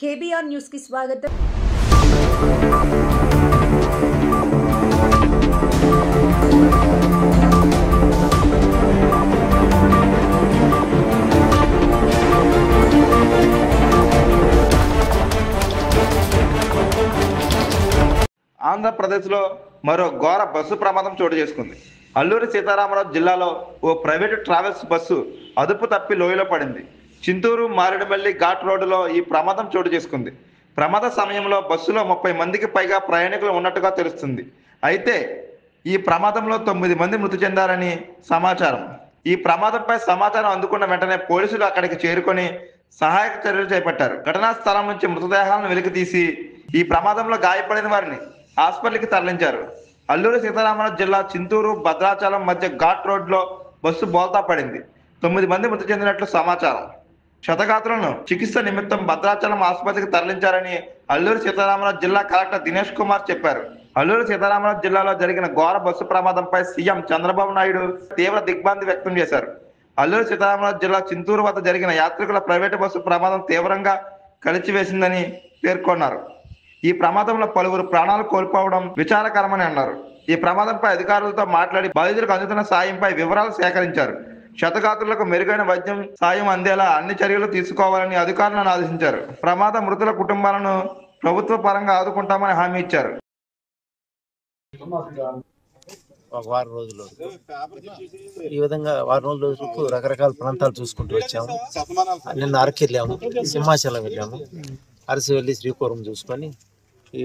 KBR news కి స్వాగతం. ఆంధ్రప్రదేశ్లో మరో ఘోర బస్సు ప్రమాదం చోటు చేసుకుంది. అల్లూరి సీతారామరాజు జిల్లాలో ఓ ప్రైవేటు ట్రావెల్స్ బస్సు అదుపు తప్పి లోయలో పడింది. చింతూరు మారేడుమల్లి ఘాట్ రోడ్డులో ఈ ప్రమాదం చోటు చేసుకుంది. ప్రమాద సమయంలో బస్సులో 30 మందికి పైగా ప్రయాణికులు ఉన్నట్టుగా తెలుస్తుంది. అయితే ఈ ప్రమాదంలో 9 మంది మృతి చెందారని సమాచారం. ఈ ప్రమాదంపై సమాచారం అందుకున్న వెంటనే పోలీసులు అక్కడికి చేరుకొని సహాయక చర్యలు చేపట్టారు. ఘటనా స్థలం నుంచి మృతదేహాలను వెలికితీసి ఈ ప్రమాదంలో గాయపడిన వారిని హాస్పిటల్కి తరలించారు. అల్లూరి సీతారామరాజు జిల్లా చింతూరు భద్రాచలం మధ్య ఘాట్ రోడ్లో బస్సు బోల్తా పడింది. 9 మంది మృతి చెందినట్లు సమాచారం. క్షతగాత్రులను చికిత్స నిమిత్తం భద్రాచలం ఆసుపత్రికి తరలించారని అల్లూరి సీతారామరాజు జిల్లా కలెక్టర్ దినేష్ కుమార్ చెప్పారు. అల్లూరి సీతారామరాజు జిల్లాలో జరిగిన ఘోర బస్సు ప్రమాదంపై సీఎం చంద్రబాబు నాయుడు తీవ్ర దిగ్భ్రాంతి వ్యక్తం చేశారు. అల్లూరి సీతారామరాజు జిల్లా చింతూరు వద్ద జరిగిన యాత్రికుల ప్రైవేటు బస్సు ప్రమాదం తీవ్రంగా కలిచివేసిందని పేర్కొన్నారు. ఈ ప్రమాదంలో పలువురు ప్రాణాలు కోల్పోవడం విచారకరమని అన్నారు. ఈ ప్రమాదంపై అధికారులతో మాట్లాడి బాధితులకు అందుతున్న సాయంపై వివరాలు సేకరించారు. క్షతగాత్రులకు మెరుగైన వైద్యం సాయం అందేలా అన్ని చర్యలు తీసుకోవాలని అధికారులను ఆదేశించారు. ప్రమాద మృతుల కుటుంబాలను ప్రభుత్వ పరంగా ఆదుకుంటామని హామీ ఇచ్చారు. ఒక వారం రోజులు ఈ విధంగా వారం రోజులకు రకరకాల ప్రాంతాలు చూసుకుంటూ వచ్చాము. నిన్న అరకు వెళ్ళాము, సింహాచలం వెళ్ళాము, అరసి వెళ్ళి శ్రీకాకుళం చూసుకొని ఈ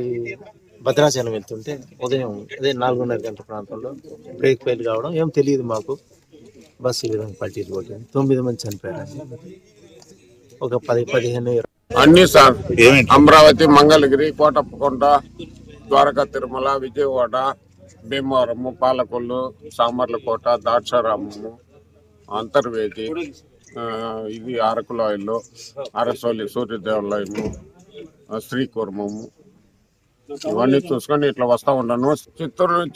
భద్రాచలం వెళ్తుంటే ఉదయం అదే 4:30 గంటల ప్రాంతంలో బ్రేక్ ఫెయిల్ కావడం ఏం తెలియదు మాకు. బస్సు ఈ విధంగా పల్టీలు కొట్టింది. 9 మంది చనిపోయారు. ఒక 10-15 అన్ని సార్ అమరావతి, మంగళగిరి, కోటప్పకొండ, ద్వారకా, తిరుమల, విజయవాడ, భీమవరము, పాలకొల్లు, సామర్లకోట, దాక్షారామము, అంతర్వేది, ఇది అరకులాయిలు, అరసోలి, సూర్యదేవాలయము, శ్రీకూర్మము, ఇవన్నీ చూసుకొని ఇట్లా వస్తా ఉన్నాను. చిత్తూరు నుంచి